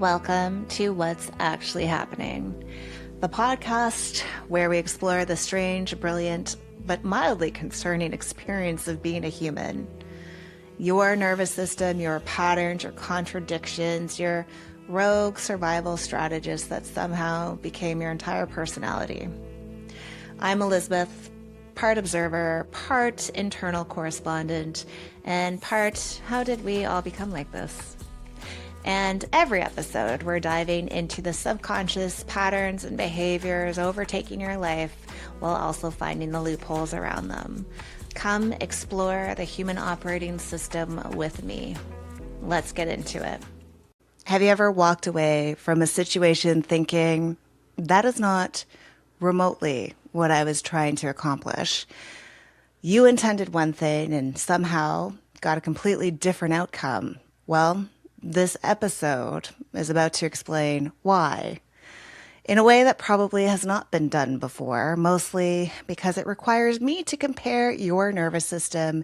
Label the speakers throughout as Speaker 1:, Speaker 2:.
Speaker 1: Welcome to What's Actually Happening, the podcast where we explore the strange, brilliant, but mildly concerning experience of being a human. Your nervous system, your patterns, your contradictions, your rogue survival strategist that somehow became your entire personality. I'm Elizabeth, part observer, part internal correspondent, and part how did we all become like this? And every episode, we're diving into the subconscious patterns and behaviors overtaking your life while also finding the loopholes around them. Come explore the human operating system with me. Let's get into it. Have you ever walked away from a situation thinking, that is not remotely what I was trying to accomplish? You intended one thing and somehow got a completely different outcome. Well, this episode is about to explain why, in a way that probably has not been done before, mostly because it requires me to compare your nervous system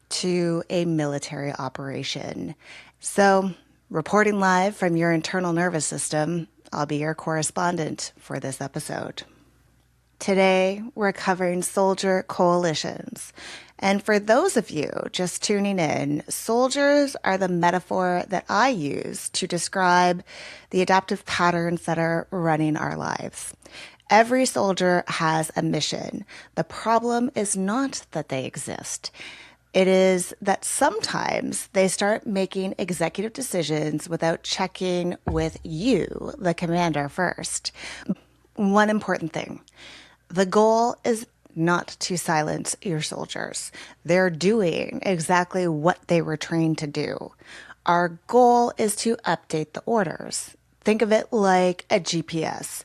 Speaker 1: to a military operation. So, reporting live from your internal nervous system, I'll be your correspondent for this episode. Today, we're covering soldier coalitions. And for those of you just tuning in, soldiers are the metaphor that I use to describe the adaptive patterns that are running our lives. Every soldier has a mission. The problem is not that they exist. It is that sometimes they start making executive decisions without checking with you, the commander, first. One important thing. The goal is not to silence your soldiers. They're doing exactly what they were trained to do. Our goal is to update the orders. Think of it like a GPS.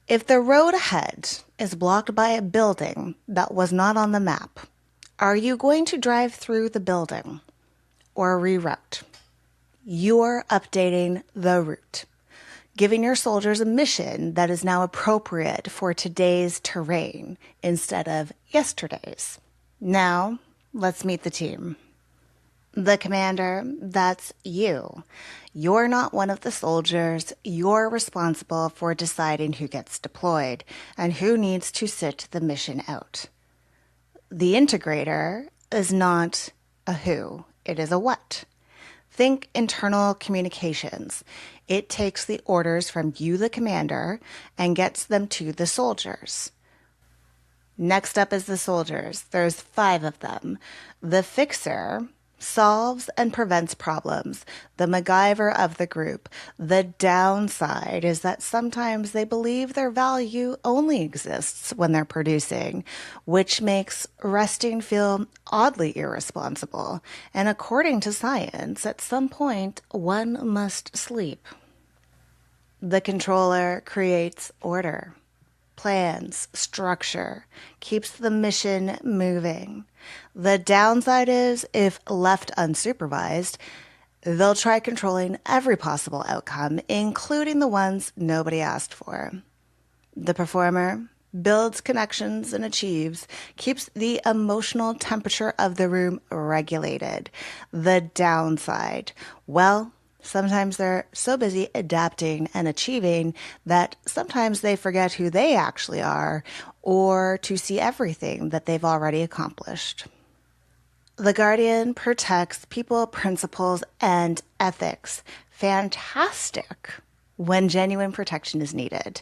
Speaker 1: If the road ahead is blocked by a building that was not on the map, are you going to drive through the building or reroute? You're updating the route, giving your soldiers a mission that is now appropriate for today's terrain instead of yesterday's. Now, let's meet the team. The commander, that's you. You're not one of the soldiers. You're responsible for deciding who gets deployed and who needs to sit the mission out. The integrator is not a who, it is a what. Think internal communications. It takes the orders from you, the commander, and gets them to the soldiers. Next up is the soldiers. There's 5 of them. The fixer solves and prevents problems, the MacGyver of the group. The downside is that sometimes they believe their value only exists when they're producing, which makes resting feel oddly irresponsible. And according to science, at some point, one must sleep. The controller creates order, plans, structure, keeps the mission moving. The downside is, if left unsupervised, they'll try controlling every possible outcome, including the ones nobody asked for. The performer builds connections and achieves, keeps the emotional temperature of the room regulated. The downside, well, sometimes they're so busy adapting and achieving that sometimes they forget who they actually are or to see everything that they've already accomplished. The Guardian protects people, principles, and ethics. Fantastic when genuine protection is needed.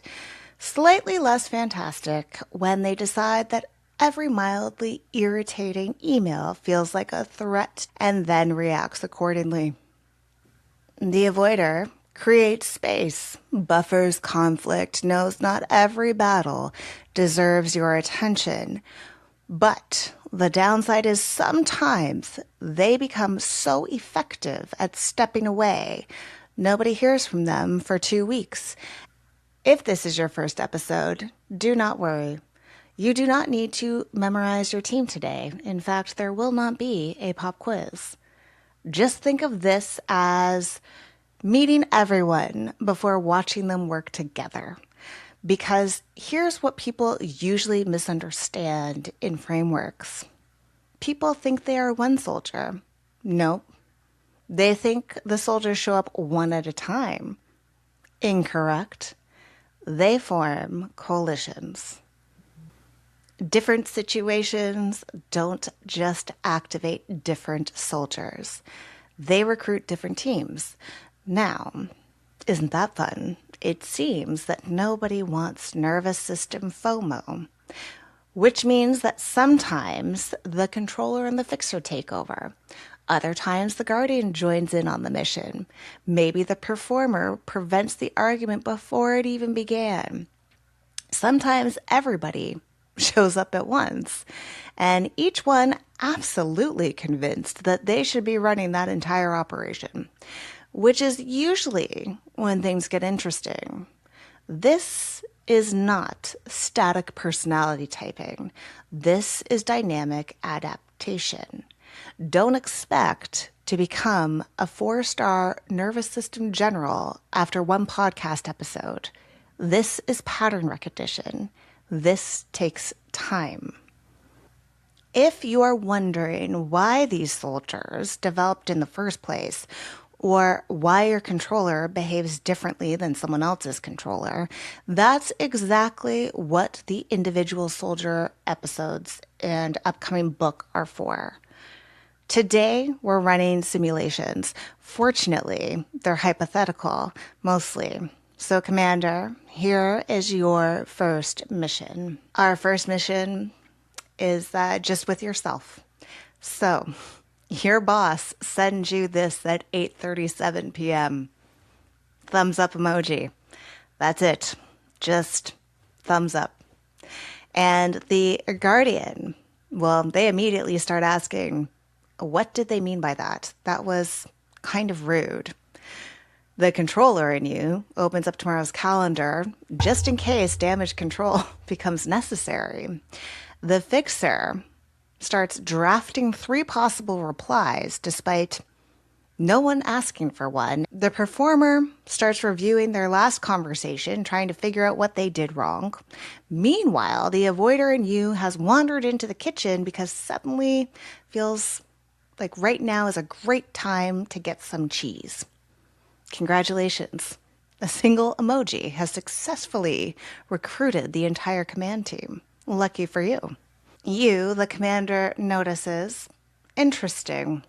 Speaker 1: Slightly less fantastic when they decide that every mildly irritating email feels like a threat and then reacts accordingly. The avoider creates space, buffers conflict, knows not every battle deserves your attention. But the downside is sometimes they become so effective at stepping away, nobody hears from them for 2 weeks. If this is your first episode, do not worry. You do not need to memorize your team today. In fact, there will not be a pop quiz. Just think of this as meeting everyone before watching them work together. Because here's what people usually misunderstand in frameworks. People think they are one soldier. Nope. They think the soldiers show up one at a time. Incorrect. They form coalitions. Different situations don't just activate different soldiers. They recruit different teams. Now, isn't that fun? It seems that nobody wants nervous system FOMO, which means that sometimes the controller and the fixer take over. Other times the guardian joins in on the mission. Maybe the performer prevents the argument before it even began. Sometimes everybody shows up at once, and each one absolutely convinced that they should be running that entire operation, which is usually when things get interesting. This is not static personality typing. This is dynamic adaptation. Don't expect to become a 4-star nervous system general after one podcast episode. This is pattern recognition. This takes time. If you are wondering why these soldiers developed in the first place, or why your controller behaves differently than someone else's controller, that's exactly what the individual soldier episodes and upcoming book are for. Today, we're running simulations. Fortunately, they're hypothetical, mostly. So, Commander, here is your first mission. Our first mission is just with yourself. So, your boss sends you this at 8:37 p.m. Thumbs up emoji. That's it. Just thumbs up. And the Guardian, well, they immediately start asking, what did they mean by that? That was kind of rude. The controller in you opens up tomorrow's calendar just in case damage control becomes necessary. The fixer starts drafting 3 possible replies despite no one asking for one. The performer starts reviewing their last conversation, trying to figure out what they did wrong. Meanwhile, the avoider in you has wandered into the kitchen because suddenly feels like right now is a great time to get some cheese. Congratulations. A single emoji has successfully recruited the entire command team. Lucky for you. You, the commander, notices, interesting.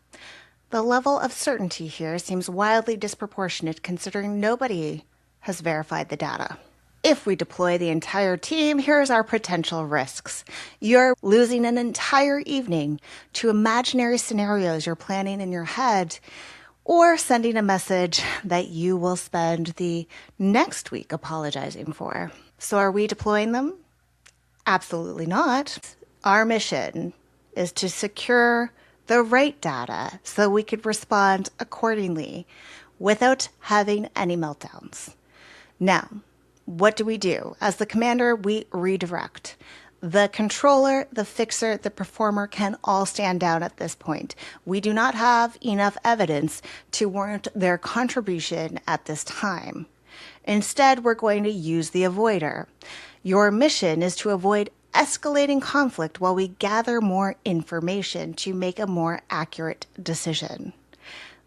Speaker 1: The level of certainty here seems wildly disproportionate considering nobody has verified the data. If we deploy the entire team, here's our potential risks. You're losing an entire evening to imaginary scenarios you're planning in your head, or sending a message that you will spend the next week apologizing for. So are we deploying them? Absolutely not. Our mission is to secure the right data so we could respond accordingly without having any meltdowns. Now, what do? As the commander, we redirect. The controller, the fixer, the performer can all stand down at this point. We do not have enough evidence to warrant their contribution at this time. Instead, we're going to use the avoider. Your mission is to avoid escalating conflict while we gather more information to make a more accurate decision.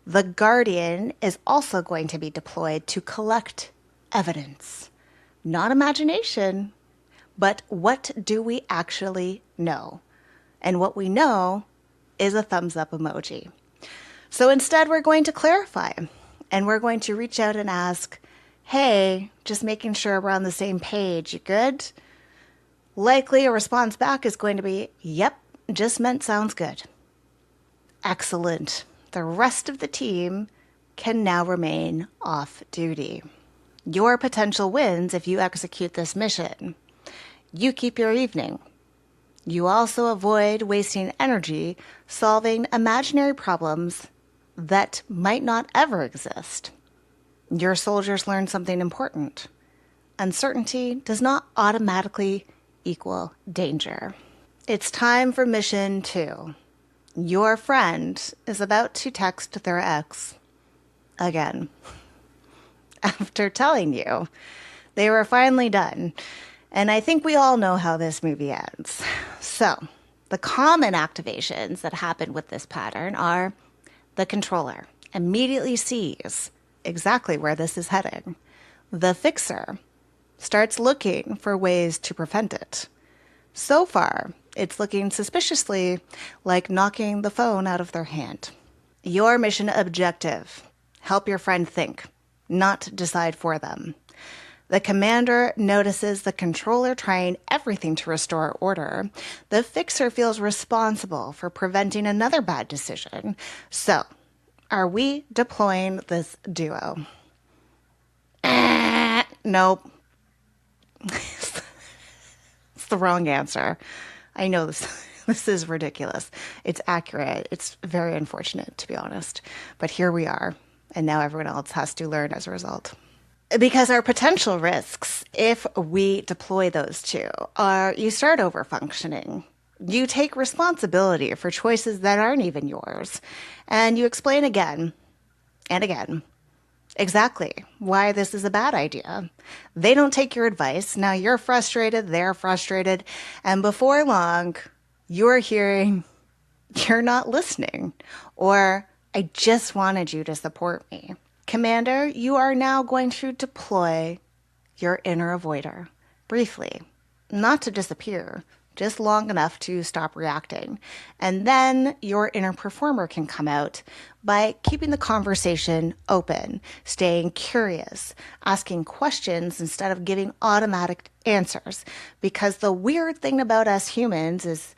Speaker 1: The Guardian is also going to be deployed to collect evidence, not imagination. But what do we actually know? And what we know is a thumbs up emoji. So instead, we're going to clarify, and we're going to reach out and ask, hey, just making sure we're on the same page. You good? Likely a response back is going to be, yep, just meant sounds good. Excellent. The rest of the team can now remain off duty. Your potential wins if you execute this mission. You keep your evening. You also avoid wasting energy solving imaginary problems that might not ever exist. Your soldiers learn something important. Uncertainty does not automatically equal danger. It's time for mission 2. Your friend is about to text their ex again. After telling you they were finally done. And I think we all know how this movie ends. So, the common activations that happen with this pattern are the controller immediately sees exactly where this is heading. The fixer starts looking for ways to prevent it. So far, it's looking suspiciously like knocking the phone out of their hand. Your mission objective: help your friend think, not decide for them. The commander notices the controller trying everything to restore order. The fixer feels responsible for preventing another bad decision. So, are we deploying this duo? Nope. It's the wrong answer. I know this is ridiculous. It's accurate. It's very unfortunate, to be honest. But here we are. And now everyone else has to learn as a result. Because our potential risks, if we deploy those two, are you start over functioning. You take responsibility for choices that aren't even yours. And you explain again and again exactly why this is a bad idea. They don't take your advice. Now you're frustrated, they're frustrated. And before long, you're hearing, "You're not listening," or "I just wanted you to support me." Commander, you are now going to deploy your inner avoider briefly, not to disappear, just long enough to stop reacting. And then your inner performer can come out by keeping the conversation open, staying curious, asking questions instead of giving automatic answers. Because the weird thing about us humans is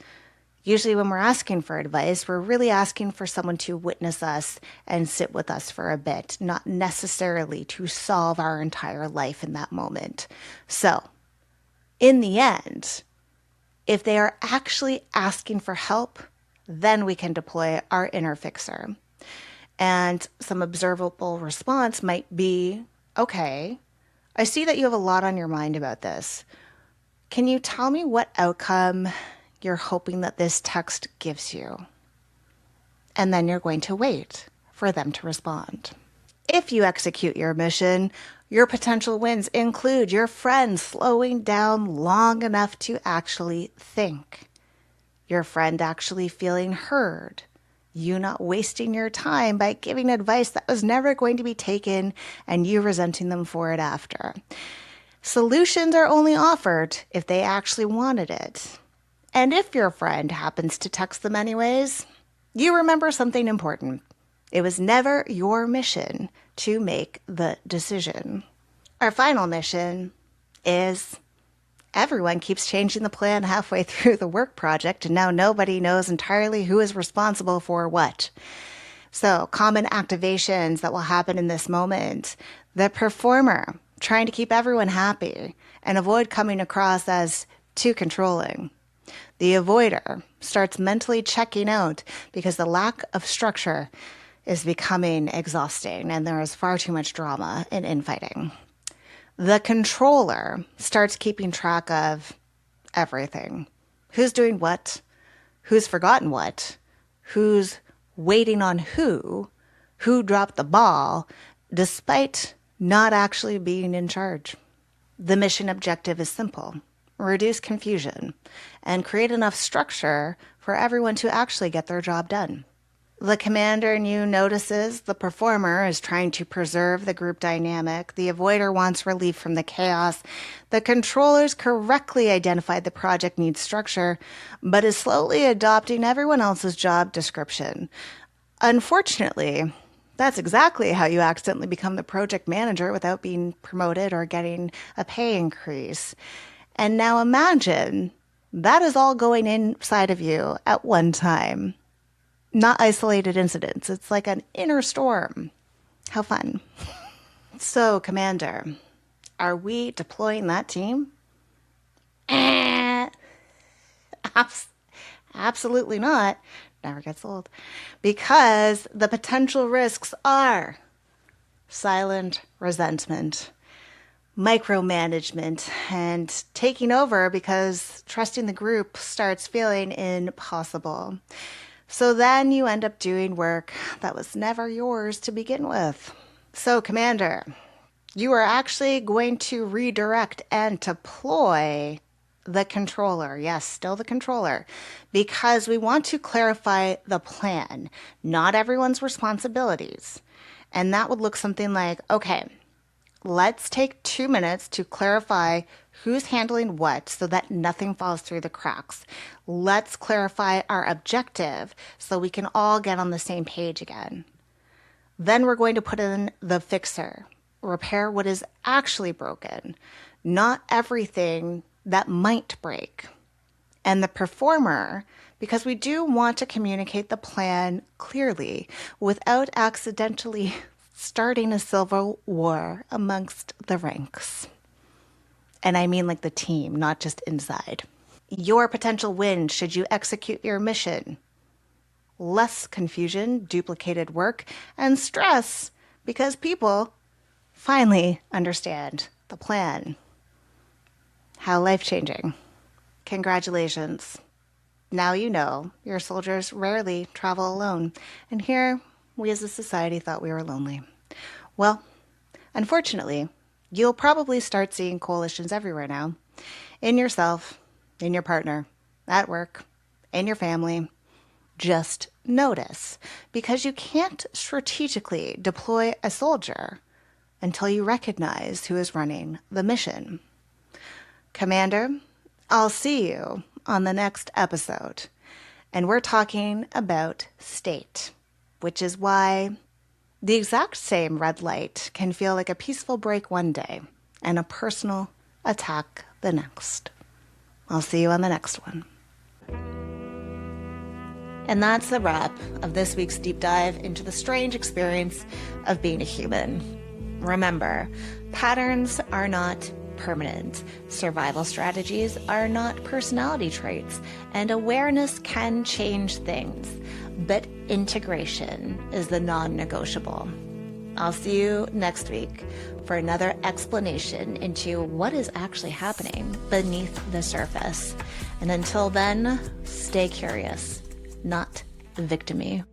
Speaker 1: usually when we're asking for advice, we're really asking for someone to witness us and sit with us for a bit, not necessarily to solve our entire life in that moment. So, in the end, if they are actually asking for help, then we can deploy our inner fixer. And some observable response might be, "Okay, I see that you have a lot on your mind about this. Can you tell me what outcome you're hoping that this text gives you?" And then you're going to wait for them to respond. If you execute your mission, your potential wins include your friend slowing down long enough to actually think, your friend actually feeling heard, you not wasting your time by giving advice that was never going to be taken and you resenting them for it after. Solutions are only offered if they actually wanted it. And if your friend happens to text them anyways, you remember something important. It was never your mission to make the decision. Our final mission is everyone keeps changing the plan halfway through the work project, and now nobody knows entirely who is responsible for what. So, common activations that will happen in this moment: the performer trying to keep everyone happy and avoid coming across as too controlling. The avoider starts mentally checking out because the lack of structure is becoming exhausting and there is far too much drama in infighting. The controller starts keeping track of everything. Who's doing what? Who's forgotten what? Who's waiting on who? Who dropped the ball, despite not actually being in charge? The mission objective is simple: reduce confusion and create enough structure for everyone to actually get their job done. The commander in you notices the performer is trying to preserve the group dynamic. The avoider wants relief from the chaos. The controllers correctly identified the project needs structure, but is slowly adopting everyone else's job description. Unfortunately, that's exactly how you accidentally become the project manager without being promoted or getting a pay increase. And now imagine that is all going inside of you at one time. Not isolated incidents. It's like an inner storm. How fun. So, Commander, are we deploying that team? Absolutely not. Never gets old. Because the potential risks are silent resentment, micromanagement, and taking over because trusting the group starts feeling impossible. So then you end up doing work that was never yours to begin with. So, Commander, you are actually going to redirect and deploy the controller. Yes, still the controller, because we want to clarify the plan, not everyone's responsibilities. And that would look something like, okay, let's take 2 minutes to clarify who's handling what so that nothing falls through the cracks. Let's clarify our objective so we can all get on the same page again. Then we're going to put in the fixer, repair what is actually broken, not everything that might break. And the performer, because we do want to communicate the plan clearly without accidentally starting a civil war amongst the ranks. And I mean like the team, not just inside. Your potential win should you execute your mission. Less confusion, duplicated work, and stress because people finally understand the plan. How life-changing. Congratulations. Now you know your soldiers rarely travel alone, and here we as a society thought we were lonely. Well, unfortunately, you'll probably start seeing coalitions everywhere now. In yourself, in your partner, at work, in your family. Just notice, because you can't strategically deploy a soldier until you recognize who is running the mission. Commander, I'll see you on the next episode. And we're talking about state, which is why the exact same red light can feel like a peaceful break one day and a personal attack the next. I'll see you on the next one. And that's the wrap of this week's deep dive into the strange experience of being a human. Remember, patterns are not permanent. Survival strategies are not personality traits, and awareness can change things, but integration is the non-negotiable. I'll see you next week for another explanation into what is actually happening beneath the surface. And until then, stay curious, not victimy.